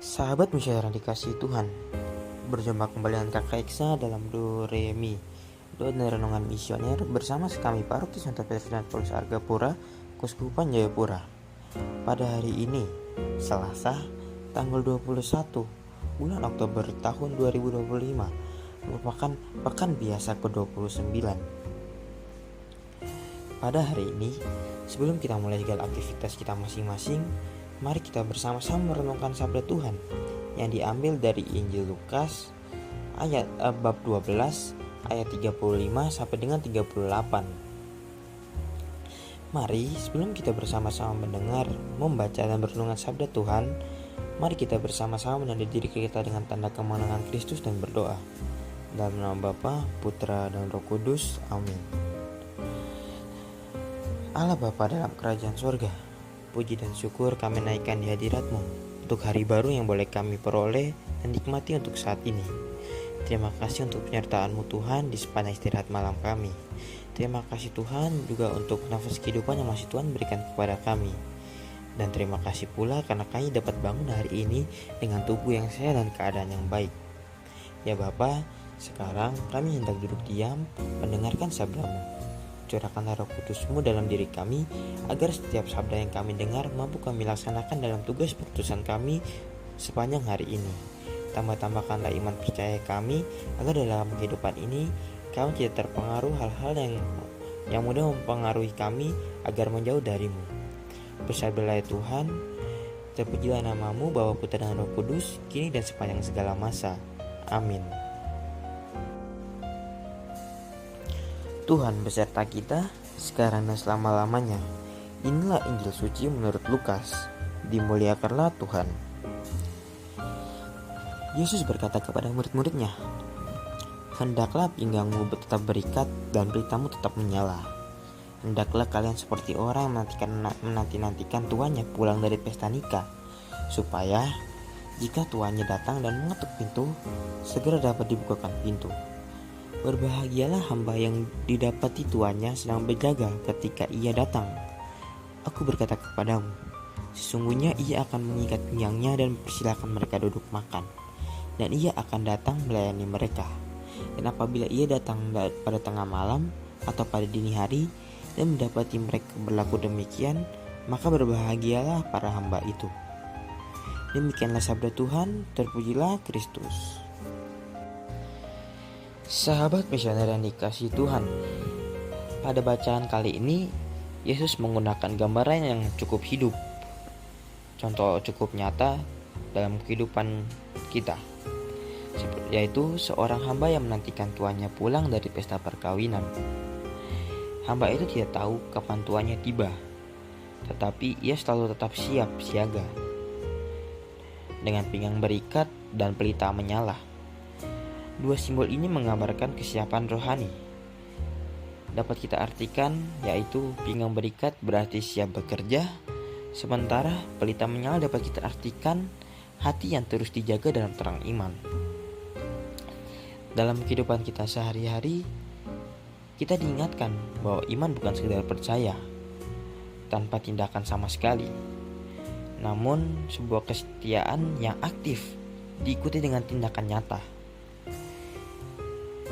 Sahabat musyawarah dikasih Tuhan, berjumpa kembali dengan Kakak Iksa dalam Do Re Mi, doa dan renungan misioner bersama kami Paroki Santo Petrus dan Paulus Argapura, Kuskupan Jayapura. Pada hari ini, Selasa, tanggal 21 bulan Oktober tahun 2025, merupakan pekan biasa ke-29. Pada hari ini, sebelum kita mulai segala aktivitas kita masing-masing, mari kita bersama-sama merenungkan sabda Tuhan yang diambil dari Injil Lukas bab 12 ayat 35 sampai dengan 38. Mari sebelum kita bersama-sama mendengar, membaca dan merenungkan sabda Tuhan, mari kita bersama-sama menandai diri kita dengan tanda kemenangan Kristus dan berdoa. Dalam nama Bapa, Putra dan Roh Kudus. Amin. Allah Bapa dalam kerajaan surga, puji dan syukur kami naikkan di hadirat-Mu untuk hari baru yang boleh kami peroleh dan nikmati untuk saat ini. Terima kasih untuk penyertaan-Mu Tuhan di sepanjang istirahat malam kami. Terima kasih Tuhan juga untuk nafas kehidupan yang masih Tuhan berikan kepada kami. Dan terima kasih pula karena kami dapat bangun hari ini dengan tubuh yang sehat dan keadaan yang baik. Ya Bapa, sekarang kami hendak duduk diam mendengarkan sabda-Mu. Curahkanlah Roh Kudus-Mu dalam diri kami, agar setiap sabda yang kami dengar mampu kami laksanakan dalam tugas perutusan kami sepanjang hari ini. Tambah-tambahkanlah iman percaya kami, agar dalam kehidupan ini kami tidak terpengaruh hal-hal yang mudah mempengaruhi kami agar menjauh dari-Mu. Bersabdalah ya Tuhan, terpujilah nama-Mu Bapa, Putra dan Roh Kudus, kini dan sepanjang segala masa. Amin. Tuhan beserta kita, sekarang dan selama-lamanya. Inilah Injil suci menurut Lukas. Dimuliakanlah Tuhan. Yesus berkata kepada murid-muridnya, "Hendaklah pinggangmu tetap berikat dan pelitamu tetap menyala. Hendaklah kalian seperti orang yang menanti-nantikan tuannya pulang dari pesta nikah, supaya jika tuannya datang dan mengetuk pintu, segera dapat dibukakan pintu. Berbahagialah hamba yang didapati tuannya sedang berjaga ketika ia datang. Aku berkata kepadamu, sesungguhnya ia akan mengikat pinggangnya dan mempersilahkan mereka duduk makan, dan ia akan datang melayani mereka. Dan apabila ia datang pada tengah malam atau pada dini hari dan mendapati mereka berlaku demikian, maka berbahagialah para hamba itu." Demikianlah sabda Tuhan, terpujilah Kristus. Sahabat misioner yang dikasihi Tuhan, pada bacaan kali ini Yesus menggunakan gambaran yang cukup hidup, contoh cukup nyata dalam kehidupan kita, yaitu seorang hamba yang menantikan tuannya pulang dari pesta perkawinan. Hamba itu tidak tahu kapan tuannya tiba, tetapi ia selalu tetap siap siaga dengan pinggang berikat dan pelita menyala. Dua simbol ini menggambarkan kesiapan rohani. Dapat kita artikan, yaitu pinggang berikat berarti siap bekerja, sementara pelita menyala dapat kita artikan hati yang terus dijaga dalam terang iman. Dalam kehidupan kita sehari-hari, kita diingatkan bahwa iman bukan sekedar percaya tanpa tindakan sama sekali, namun sebuah kesetiaan yang aktif diikuti dengan tindakan nyata.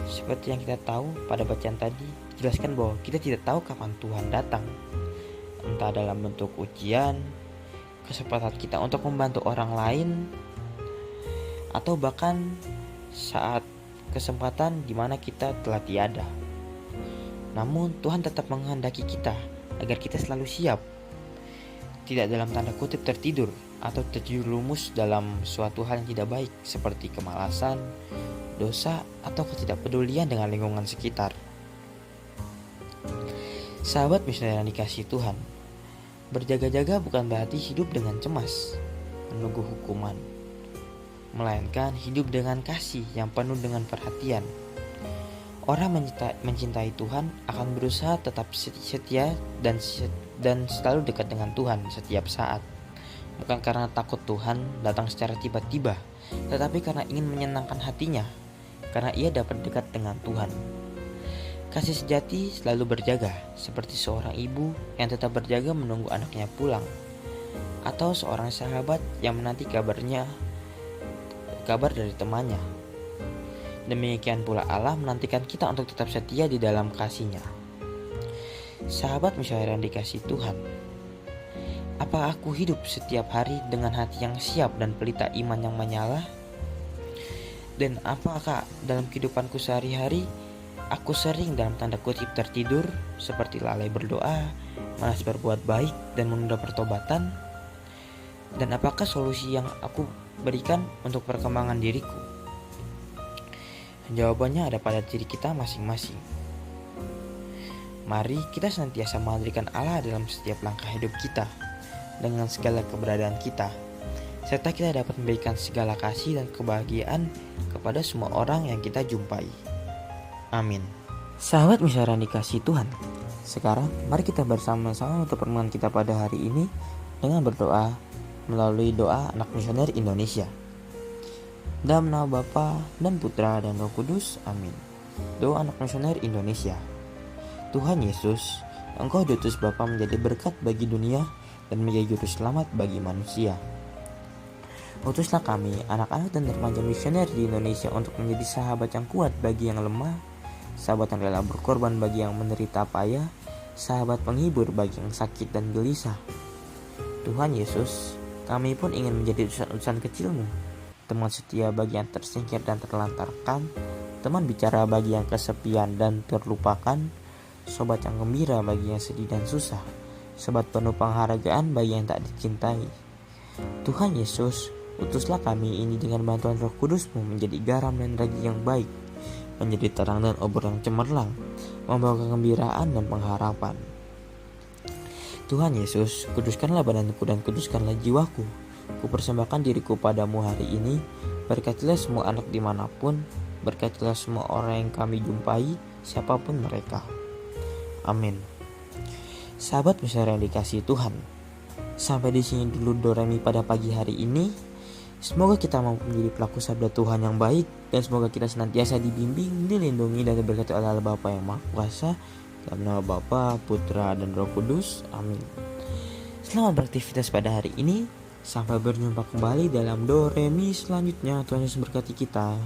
Seperti yang kita tahu pada bacaan tadi, jelaskan bahwa kita tidak tahu kapan Tuhan datang, entah dalam bentuk ujian, kesempatan kita untuk membantu orang lain, atau bahkan saat kesempatan di mana kita telah tiada. Namun Tuhan tetap menghendaki kita agar kita selalu siap, tidak dalam tanda kutip tertidur atau terjerumus dalam suatu hal yang tidak baik seperti kemalasan, dosa, atau ketidakpedulian dengan lingkungan sekitar. Sahabat misioner yang dikasihi Tuhan, berjaga-jaga bukan berarti hidup dengan cemas, menunggu hukuman, melainkan hidup dengan kasih yang penuh dengan perhatian. Orang mencintai Tuhan akan berusaha tetap setia dan selalu dekat dengan Tuhan setiap saat. Bukan karena takut Tuhan datang secara tiba-tiba, tetapi karena ingin menyenangkan hatinya, karena ia dapat dekat dengan Tuhan. Kasih sejati selalu berjaga, seperti seorang ibu yang tetap berjaga menunggu anaknya pulang, atau seorang sahabat yang menanti kabarnya kabar dari temannya. Demikian pula Allah menantikan kita untuk tetap setia di dalam kasih-Nya. Sahabat musyawarah yang dikasihi Tuhan, apakah aku hidup setiap hari dengan hati yang siap dan pelita iman yang menyala? Dan apakah dalam kehidupanku sehari-hari aku sering dalam tanda kutip tertidur, seperti lalai berdoa, malas berbuat baik, dan menunda pertobatan? Dan apakah solusi yang aku berikan untuk perkembangan diriku? Jawabannya ada pada diri kita masing-masing. Mari kita senantiasa menghadirkan Allah dalam setiap langkah hidup kita, dengan segala keberadaan kita, serta kita dapat memberikan segala kasih dan kebahagiaan kepada semua orang yang kita jumpai. Amin. Sahabat musyawarah yang dikasihi Tuhan, sekarang mari kita bersama-sama untuk pertemuan kita pada hari ini dengan berdoa melalui doa anak misioner Indonesia. Dalam nama Bapa dan Putra dan Roh Kudus, amin. Doa anak misioner Indonesia. Tuhan Yesus, Engkau diutus Bapa menjadi berkat bagi dunia dan menjadi juru selamat bagi manusia. Utuslah kami, anak-anak dan remaja misioner di Indonesia, untuk menjadi sahabat yang kuat bagi yang lemah, sahabat yang rela berkorban bagi yang menderita payah, sahabat penghibur bagi yang sakit dan gelisah. Tuhan Yesus, kami pun ingin menjadi utusan-utusan kecil-Mu, teman setia bagi yang tersingkir dan terlantarkan, teman bicara bagi yang kesepian dan terlupakan, sobat yang gembira bagi yang sedih dan susah, sobat penuh penghargaan bagi yang tak dicintai. Tuhan Yesus, utuslah kami ini dengan bantuan Roh Kudus-Mu menjadi garam dan daging yang baik, menjadi terang dan obor yang cemerlang, membawa kegembiraan dan pengharapan. Tuhan Yesus, kuduskanlah badanku dan kuduskanlah jiwaku. Kupersembahkan diriku padamu hari ini. Berkatilah semua anak dimanapun, berkatilah semua orang yang kami jumpai, siapapun mereka. Amin. Sahabat musyawarah yang dikasihi Tuhan, sampai di sini dulu Doremi pada pagi hari ini. Semoga kita mampu menjadi pelaku sabda Tuhan yang baik, dan semoga kita senantiasa dibimbing, dilindungi, dan diberkati oleh Allah Bapa yang Maha Kuasa. Dalam nama Bapa, Putra, dan Roh Kudus. Amin. Selamat beraktivitas pada hari ini. Sampai berjumpa kembali dalam Doremi selanjutnya. Tuhan Yesus berkati kita.